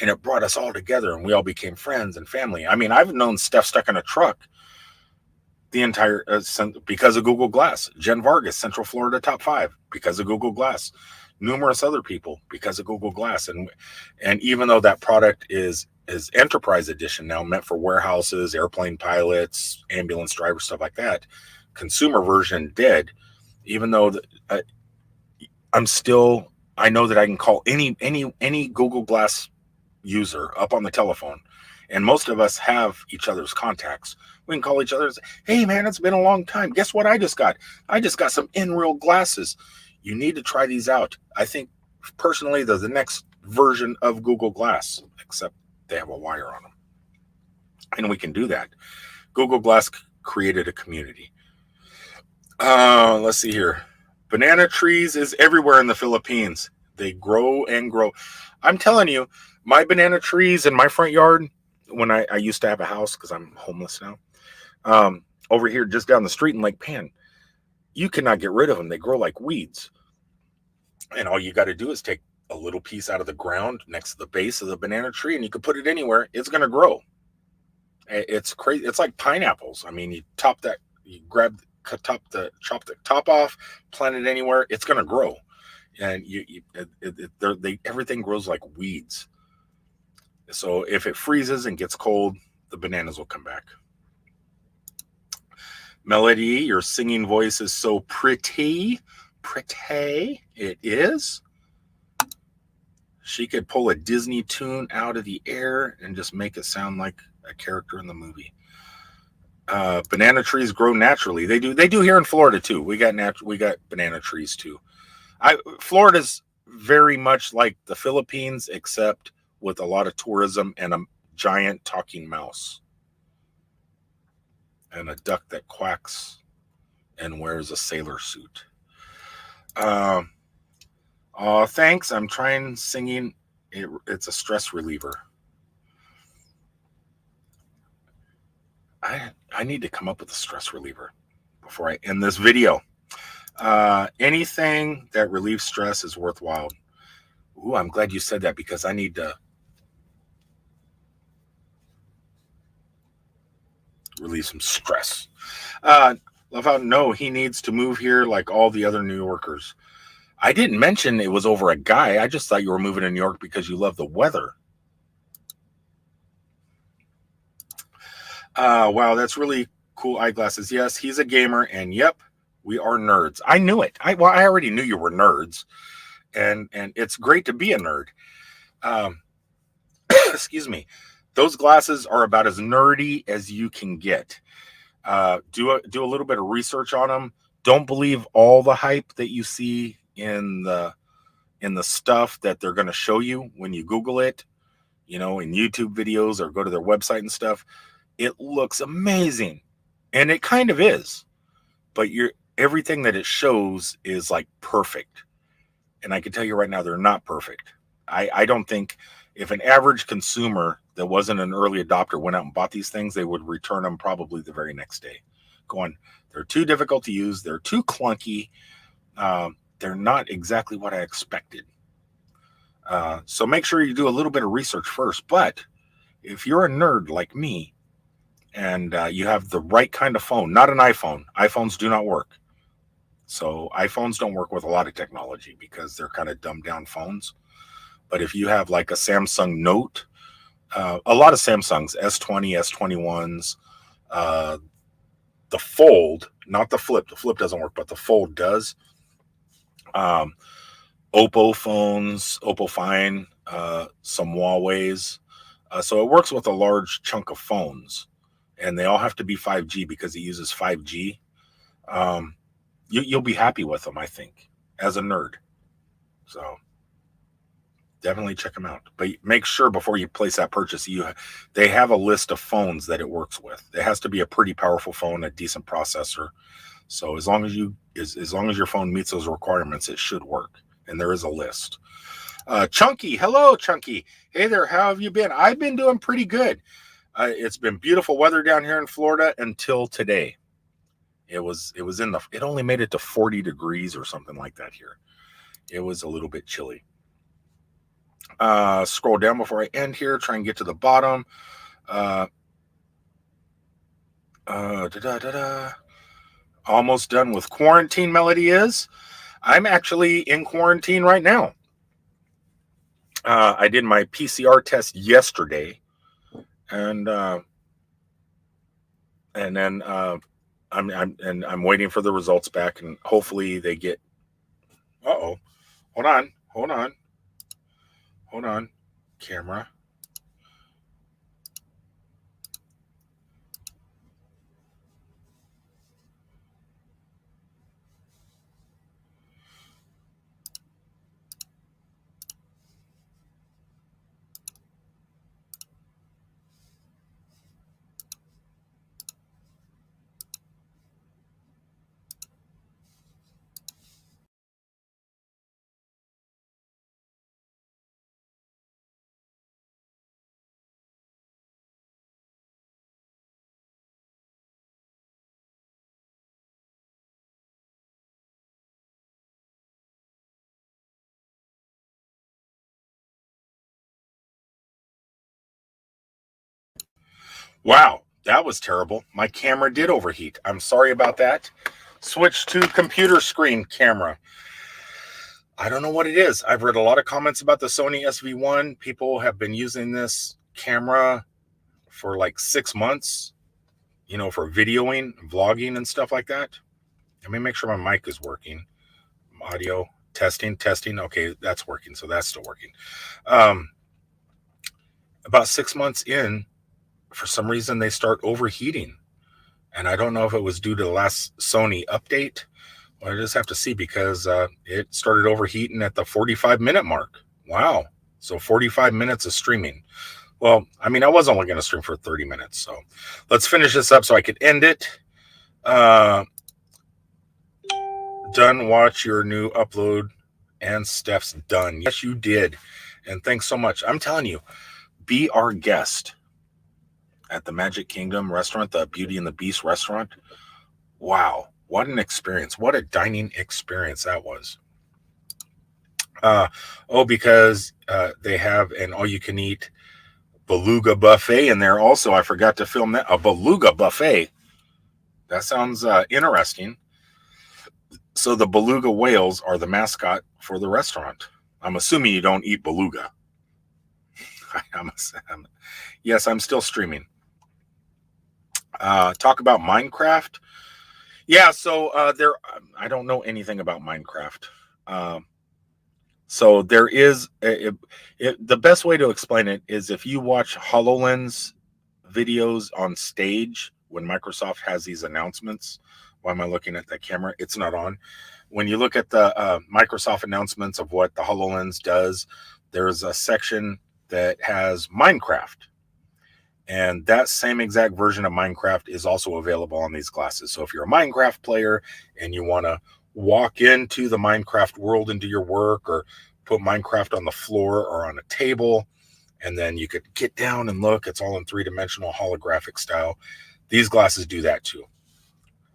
and it brought us all together and we all became friends and family. I mean, I've known Steph Stuck in a Truck the entire because of Google Glass. Jen Vargas, Central Florida top 5 because of Google Glass. Numerous other people because of Google Glass. And even though that product is enterprise edition now, meant for warehouses, airplane pilots, ambulance drivers, stuff like that, consumer version dead. Even though I know that I can call any Google Glass user up on the telephone, and most of us have each other's contacts. We can call each other and say, hey man, it's been a long time. Guess what I just got? I just got some Nreal glasses. You need to try these out. I think personally they're the next version of Google Glass, except they have a wire on them. And we can do that. Google Glass created a community. Let's see here. Banana trees is everywhere in the Philippines. They grow and grow. I'm telling you, my banana trees in my front yard, when I used to have a house because I'm homeless now, over here just down the street in Lake Pan, you cannot get rid of them. They grow like weeds. And all you got to do is take a little piece out of the ground next to the base of the banana tree, and you can put it anywhere. It's going to grow. It's crazy. It's like pineapples. I mean, you chop the top off, plant it anywhere. It's going to grow. And everything grows like weeds. So if it freezes and gets cold, the bananas will come back. Melody, your singing voice is so pretty. Pretty. It is. She could pull a Disney tune out of the air and just make it sound like a character in the movie. Banana trees grow naturally. They do here in Florida too. We got banana trees too. Florida's very much like the Philippines, except with a lot of tourism and a giant talking mouse and a duck that quacks and wears a sailor suit. Thanks. I'm trying singing. It's a stress reliever. I need to come up with a stress reliever before I end this video. Anything that relieves stress is worthwhile. Ooh, I'm glad you said that because I need to relieve some stress. Love how no, he needs to move here like all the other New Yorkers. I didn't mention it was over a guy. I just thought you were moving to New York because you love the weather. Wow, that's really cool eyeglasses. Yes, he's a gamer, and yep, we are nerds. I knew it. I already knew you were nerds, and it's great to be a nerd. Excuse me. Those glasses are about as nerdy as you can get. Do a little bit of research on them. Don't believe all the hype that you see in the stuff that they're going to show you when you Google it, in YouTube videos or go to their website and stuff. It looks amazing, and it kind of is, but everything that it shows is like perfect. And I can tell you right now, they're not perfect. I don't think if an average consumer that wasn't an early adopter went out and bought these things, they would return them probably the very next day. Going, they're too difficult to use. They're too clunky. They're not exactly what I expected. So make sure you do a little bit of research first. But if you're a nerd like me and you have the right kind of phone, not an iPhone, iPhones do not work. So iPhones don't work with a lot of technology because they're kind of dumbed down phones. But if you have like a Samsung Note, a lot of Samsungs, S20, S21s, the Fold, not the Flip. The Flip doesn't work, but the Fold does. Oppo phones, Oppo Fine, some Huawei's. So it works with a large chunk of phones, and they all have to be 5G because it uses 5G. You'll be happy with them, I think, as a nerd. So definitely check them out. But make sure before you place that purchase, they have a list of phones that it works with. It has to be a pretty powerful phone, a decent processor. So as long as your phone meets those requirements, it should work. And there is a list. Chunky, hello, Chunky. Hey there, how have you been? I've been doing pretty good. It's been beautiful weather down here in Florida until today. It only made it to 40 degrees or something like that here. It was a little bit chilly. Scroll down before I end here. Try and get to the bottom. Almost done with quarantine, Melody is. I'm actually in quarantine right now. I did my PCR test yesterday, and then I'm waiting for the results back, and hopefully they get. Uh-oh. Hold on, camera. Wow, that was terrible. My camera did overheat. I'm sorry about that. Switch to computer screen camera. I don't know what it is. I've read a lot of comments about the Sony SV1. People have been using this camera for like 6 months, for videoing, vlogging, and stuff like that. Let me make sure my mic is working. Audio testing. Okay, that's working. So that's still working. About 6 months in, for some reason, they start overheating. And I don't know if it was due to the last Sony update. Well, I just have to see because it started overheating at the 45-minute mark. Wow. So 45 minutes of streaming. Well, I mean, I was only going to stream for 30 minutes. So let's finish this up so I could end it. Done. Watch your new upload and Steph's done. Yes, you did. And thanks so much. I'm telling you, be our guest at the Magic Kingdom restaurant, the Beauty and the Beast restaurant. Wow. What an experience. What a dining experience that was. Because they have an all-you-can-eat beluga buffet in there also. I forgot to film that. A beluga buffet. That sounds interesting. So the beluga whales are the mascot for the restaurant. I'm assuming you don't eat beluga. Yes, I'm still streaming. Talk about Minecraft. Yeah, so I don't know anything about Minecraft. So there is the best way to explain it is if you watch HoloLens videos on stage when Microsoft has these announcements. Why am I looking at that camera? It's not on. When you look at the Microsoft announcements of what the HoloLens does, there's a section that has Minecraft. And that same exact version of Minecraft is also available on these glasses. So if you're a Minecraft player and you want to walk into the Minecraft world and do your work, or put Minecraft on the floor or on a table, and then you could get down and look, it's all in 3-dimensional holographic style. These glasses do that too.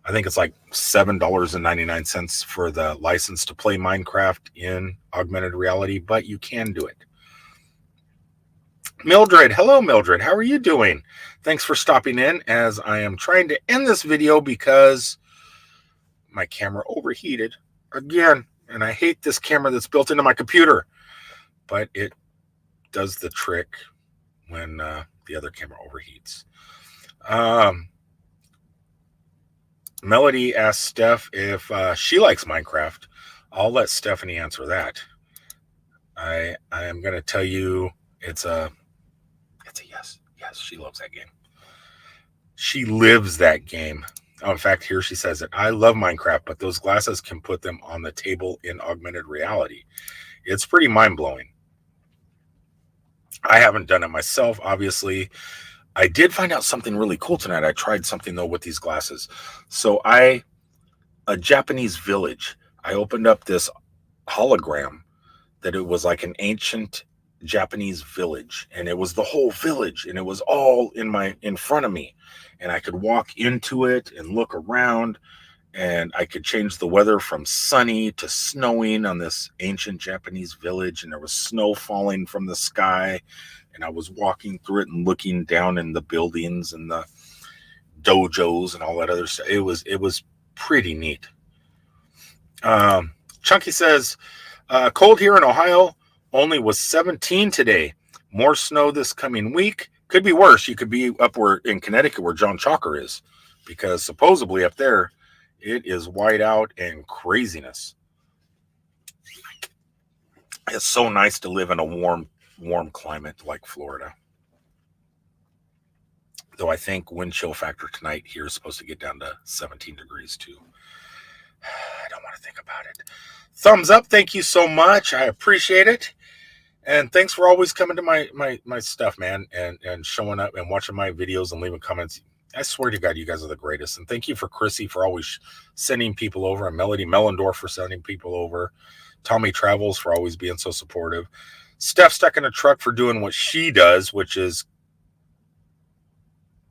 I think it's like $7.99 for the license to play Minecraft in augmented reality, but you can do it. Mildred, hello Mildred, how are you doing? Thanks for stopping in as I am trying to end this video because my camera overheated again, and I hate this camera that's built into my computer, but it does the trick when the other camera overheats. Melody asked Steph if she likes Minecraft. I'll let Stephanie answer that. I am going to tell you it's a yes. Yes, she loves that game. She lives that game. Oh, in fact, here she says it. I love Minecraft, but those glasses can put them on the table in augmented reality. It's pretty mind-blowing. I haven't done it myself, obviously. I did find out something really cool tonight. I tried something, though, with these glasses. So a Japanese village, I opened up this hologram that it was like an ancient Japanese village, and it was the whole village, and it was all in front of me, and I could walk into it and look around, and I could change the weather from sunny to snowing on this ancient Japanese village, and there was snow falling from the sky, and I was walking through it and looking down in the buildings and the dojos and all that other stuff. It was pretty neat. Chunky says, cold here in Ohio, only was 17 today. More snow this coming week. Could be worse. You could be up where in Connecticut where John Chalker is, because supposedly up there it is white out and craziness. It's so nice to live in a warm climate like Florida. Though I think wind chill factor tonight here is supposed to get down to 17 degrees too. I don't want to think about it. Thumbs up. Thank you so much. I appreciate it. And thanks for always coming to my stuff, man, and showing up and watching my videos and leaving comments. I swear to God, you guys are the greatest. And thank you for Chrissy for always sending people over, and Melody Mellendorf for sending people over. Tommy Travels for always being so supportive. Steph Stuck in a Truck for doing what she does, which is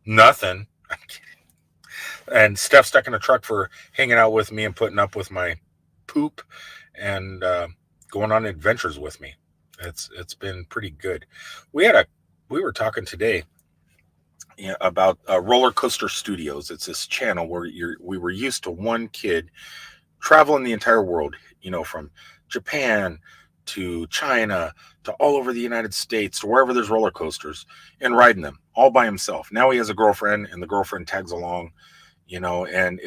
nothing. I'm kidding. And Steph Stuck in a Truck for hanging out with me and putting up with my poop and going on adventures with me. It's been pretty good. We were talking today about Roller Coaster Studios. It's this channel where we were used to one kid traveling the entire world, from Japan to China to all over the United States to wherever there's roller coasters, and riding them all by himself. Now he has a girlfriend, and the girlfriend tags along, and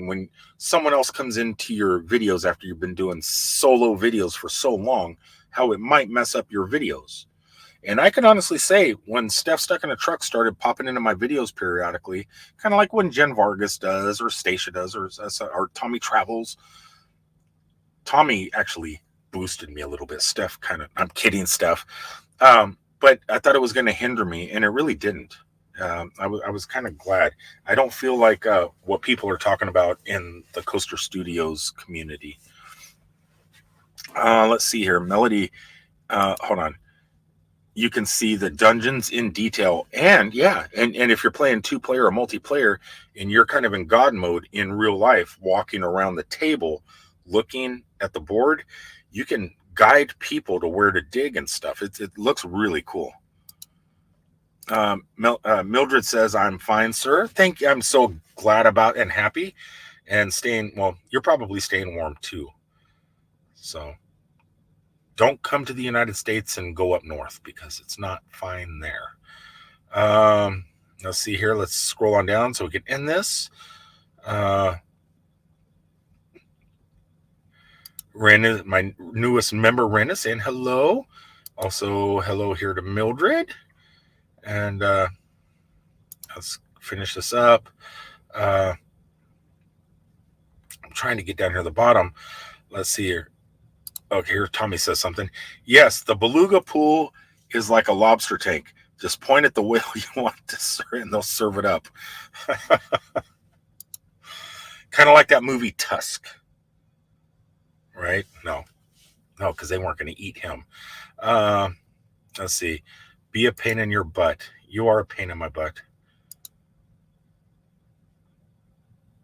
when someone else comes into your videos after you've been doing solo videos for so long, how it might mess up your videos. And I can honestly say, when Steph Stuck in a Truck started popping into my videos periodically, kind of like when Jen Vargas does, or Stacia does, or Tommy Travels, Tommy actually boosted me a little bit. Steph I'm kidding, Steph. But I thought it was going to hinder me, and it really didn't. I was kind of glad. I don't feel like what people are talking about in the Coaster Studios community. Let's see here. Melody, hold on. You can see the dungeons in detail. And yeah, and if you're playing 2-player or multiplayer and you're kind of in God mode in real life, walking around the table, looking at the board, you can guide people to where to dig and stuff. It looks really cool. Mildred says, I'm fine, sir. Thank you. I'm so glad about and happy and staying. Well, you're probably staying warm too. So don't come to the United States and go up north, because it's not fine there. Let's see here. Let's scroll on down so we can end this. Ren, my newest member, Ren, is saying hello. Also, hello here to Mildred. And let's finish this up. I'm trying to get down here at the bottom. Let's see here. Okay, here Tommy says something. Yes, the beluga pool is like a lobster tank. Just point at the whale you want to serve, and they'll serve it up. Kind of like that movie Tusk. Right? No, because they weren't going to eat him. Let's see. Be a pain in your butt. You are a pain in my butt.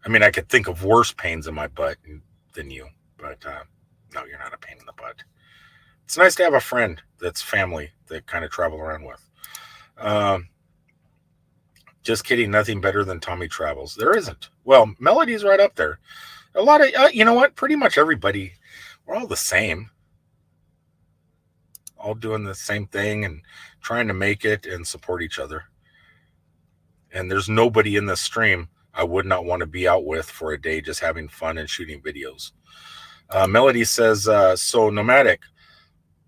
I mean, I could think of worse pains in my butt than you, but no, you're not a pain in the butt. It's nice to have a friend that's family that kind of travel around with. Just kidding. Nothing better than Tommy Travels. There isn't. Well, Melody's right up there. A lot of, you know what? Pretty much everybody, we're all the same. All doing the same thing and trying to make it and support each other. And there's nobody in this stream I would not want to be out with for a day just having fun and shooting videos. Melody says, so Nomadic,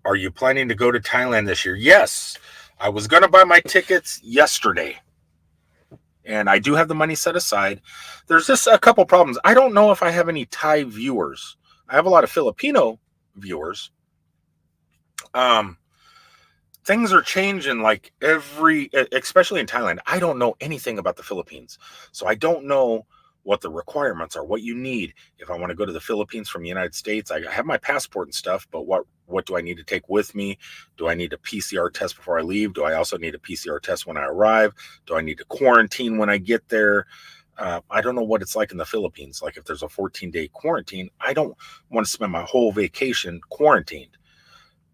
are you planning to go to Thailand this year? Yes, I was going to buy my tickets yesterday. And I do have the money set aside. There's just a couple problems. I don't know if I have any Thai viewers. I have a lot of Filipino viewers. Things are changing like especially in Thailand. I don't know anything about the Philippines. So I don't know what the requirements are, what you need. If I want to go to the Philippines from the United States, I have my passport and stuff, but what do I need to take with me? Do I need a PCR test before I leave? Do I also need a PCR test when I arrive? Do I need to quarantine when I get there? I don't know what it's like in the Philippines. Like if there's a 14-day quarantine, I don't want to spend my whole vacation quarantined.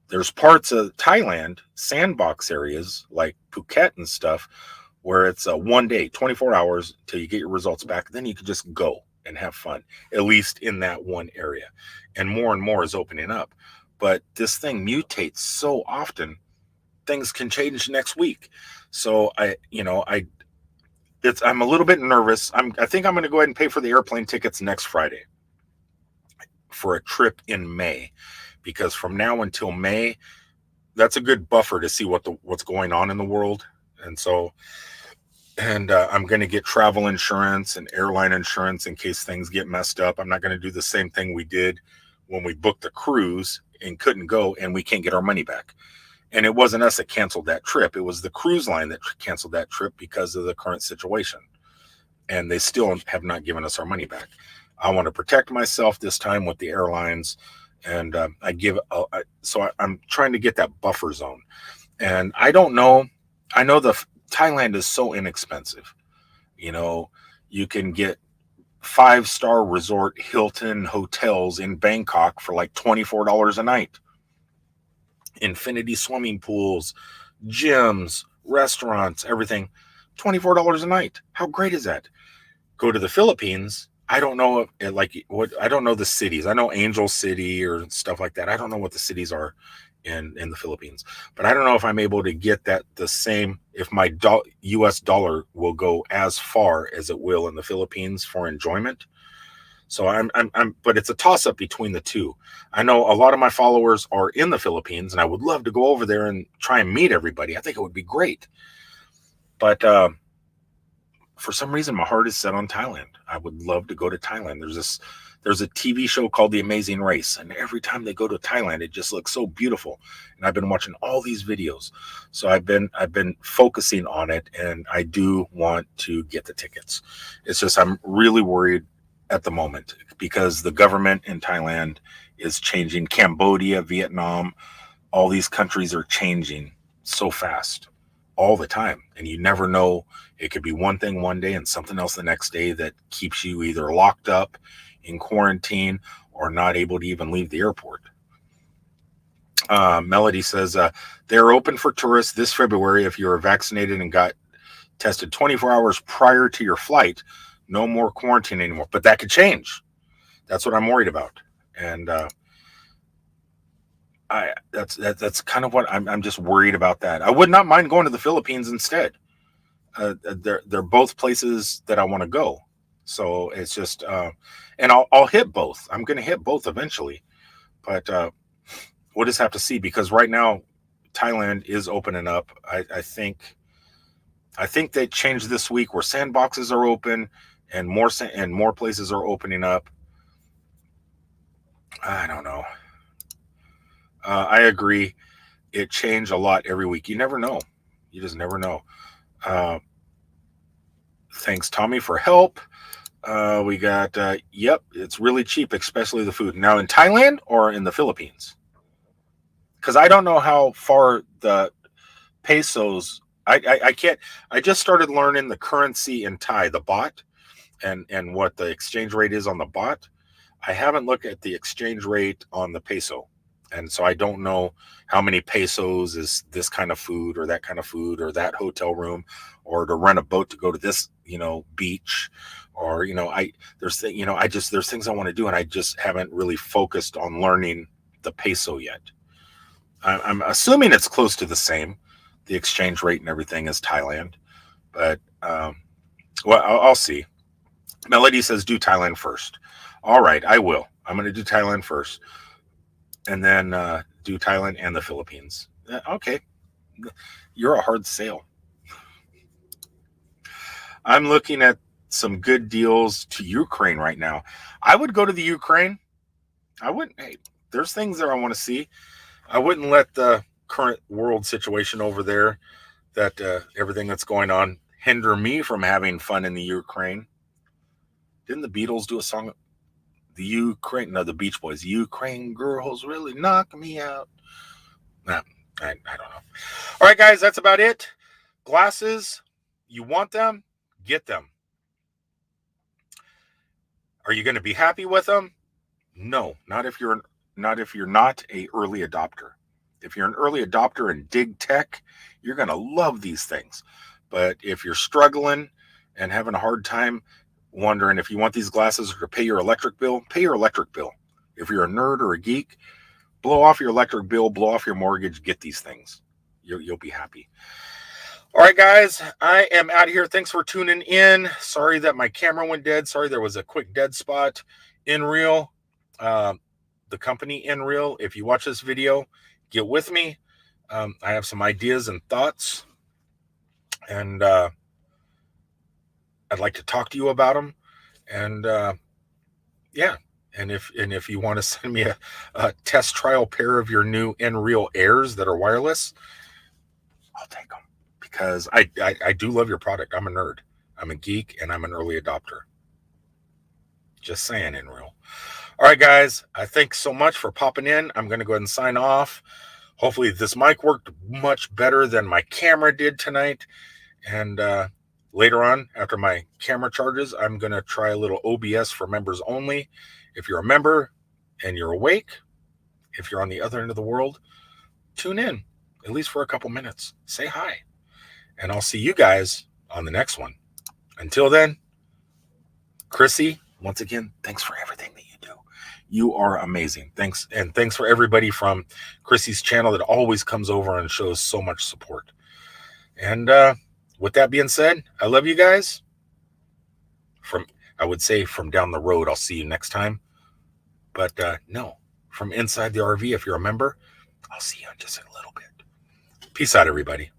There's parts of Thailand, sandbox areas like Phuket and stuff, where it's 1 day, 24 hours till you get your results back. Then you can just go and have fun, at least in that one area. And more is opening up. But this thing mutates so often, things can change next week. So I'm a little bit nervous. I think I'm going to go ahead and pay for the airplane tickets next Friday for a trip in May, because from now until May, that's a good buffer to see what's going on in the world. And so, I'm going to get travel insurance and airline insurance in case things get messed up. I'm not going to do the same thing we did when we booked the cruise and couldn't go and we can't get our money back. And it wasn't us that canceled that trip. It was the cruise line that canceled that trip because of the current situation. And they still have not given us our money back. I want to protect myself this time with the airlines. And I'm trying to get that buffer zone. And I don't know. I know Thailand is so inexpensive. You can get 5-star resort Hilton hotels in Bangkok for like $24 a night. Infinity swimming pools, gyms, restaurants, everything, $24 a night. How great is that? Go to the Philippines. I don't know I don't know the cities. I know Angel City or stuff like that. I don't know what the cities are in the Philippines, but I don't know if I'm able to get that the same, if my US dollar will go as far as it will in the Philippines for enjoyment. So but it's a toss up between the two. I know a lot of my followers are in the Philippines, and I would love to go over there and try and meet everybody. I think it would be great. But for some reason, my heart is set on Thailand. I would love to go to Thailand. There's a TV show called The Amazing Race, and every time they go to Thailand, it just looks so beautiful. And I've been watching all these videos, so I've been focusing on it, and I do want to get the tickets. It's just I'm really worried at the moment because the government in Thailand is changing. Cambodia, Vietnam, all these countries are changing so fast all the time, and you never know. It could be one thing one day and something else the next day that keeps you either locked up in quarantine or not able to even leave the airport. Melody says they're open for tourists this February if you are vaccinated and got tested 24 hours prior to your flight. No more quarantine anymore, but that could change. That's what I'm worried about. And that's kind of what I'm just worried about. That I would not mind going to the Philippines instead. They're both places that I want to go. So it's just, and I'll hit both. I'm going to hit both eventually, but we'll just have to see, because right now Thailand is opening up. I think they changed this week where sandboxes are open and more places are opening up. I don't know. I agree. It changed a lot every week. You never know. You just never know. Thanks, Tommy, for help. We got, yep, it's really cheap, especially the food. Now in Thailand or in the Philippines? Because I don't know how far the pesos, I can't, I just started learning the currency in Thai, the baht, and what the exchange rate is on the baht. I haven't looked at the exchange rate on the peso. And so I don't know how many pesos is this kind of food or that kind of food or that hotel room, or to rent a boat to go to this, beach, or, there's things I want to do, and I just haven't really focused on learning the peso yet. I'm assuming it's close to the same, the exchange rate and everything, as Thailand, but well, I'll see. Melody says do Thailand first. All right, I will. I'm going to do Thailand first, and then do Thailand and the Philippines. Okay, you're a hard sale. I'm looking at some good deals to Ukraine right now. I would go to the Ukraine. I wouldn't. Hey, there's things there I want to see. I wouldn't let the current world situation over there, that everything that's going on, hinder me from having fun in the Ukraine. Didn't the Beatles do a song? The Beach Boys. Ukraine girls really knock me out. Nah, I don't know. All right, guys, that's about it. Glasses, you want them? Get them. Are you going to be happy with them? No, not if you're not a early adopter. If you're an early adopter and dig tech, you're going to love these things. But if you're struggling and having a hard time wondering if you want these glasses or to pay your electric bill, pay your electric bill. If you're a nerd or a geek, blow off your electric bill, blow off your mortgage, get these things. You'll be happy. All right, guys, I am out of here. Thanks for tuning in. Sorry that my camera went dead. Sorry there was a quick dead spot. Nreal, the company Nreal, if you watch this video, get with me. I have some ideas and thoughts, and I'd like to talk to you about them. And yeah, and if you want to send me a test trial pair of your new Nreal ARs that are wireless, I'll take them, because I do love your product. I'm a nerd, I'm a geek, and I'm an early adopter. Just saying, Nreal. All right, guys, I thanks so much for popping in. I'm going to go ahead and sign off. Hopefully this mic worked much better than my camera did tonight. And later on, after my camera charges, I'm going to try a little OBS for members only. If you're a member and you're awake, if you're on the other end of the world, tune in, at least for a couple minutes. Say hi. And I'll see you guys on the next one. Until then, Chrissy, once again, thanks for everything that you do. You are amazing. Thanks. And thanks for everybody from Chrissy's channel that always comes over and shows so much support. And with that being said, I love you guys. I would say from down the road, I'll see you next time. But no, from inside the RV, if you're a member, I'll see you in just a little bit. Peace out, everybody.